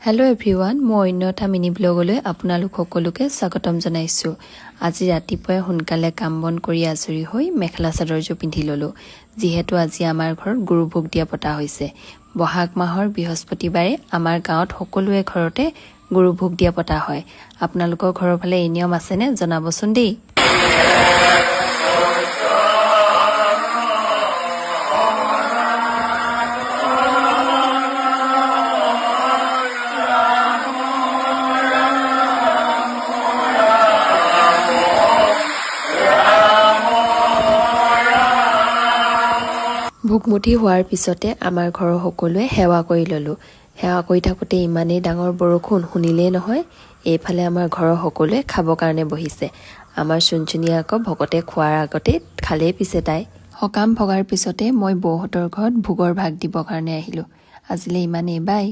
Hello' everyone, মই অন্যথা mini ব্লগলৈ আপোনালোক সকলোকে স্বাগতম জনাইছোঁ। আজি ৰাতিপুৱাই সোনকালে কাম বন কৰি আজৰি হৈ মেখেলা চাদৰযোৰ পিন্ধি ল'লোঁ, যিহেতু আজি আমাৰ ঘৰত গুৰু ভোগ দিয়া পতা হৈছে। বহাগ মাহৰ বৃহস্পতিবাৰে আমাৰ গাঁৱত সকলোৱে ঘৰতে গুৰু ভোগ দিয়া পতা হয়। আপোনালোকৰ ঘৰৰ ফালে এই নিয়ম আছেনে জনাবচোন দেই। ভোগমুঠি হোৱাৰ পিছতে আমাৰ ঘৰৰ সকলোৱে সেৱা কৰি ল'লোঁ। সেৱা কৰি থাকোঁতে ইমানেই ডাঙৰ বৰষুণ শুনিলেই নহয়, এইফালে আমাৰ ঘৰৰ সকলোৱে খাবৰ কাৰণে বহিছে। আমাৰ চুনচুনীয়ে আকৌ ভকতে খোৱাৰ আগতে খালেই পিছে তাই। সকাম ভগাৰ পিছতে মই বৌহঁতৰ ঘৰত ভোগৰ ভাগ দিবৰ কাৰণে আহিলোঁ। আজিলৈ ইমানেই, বাই।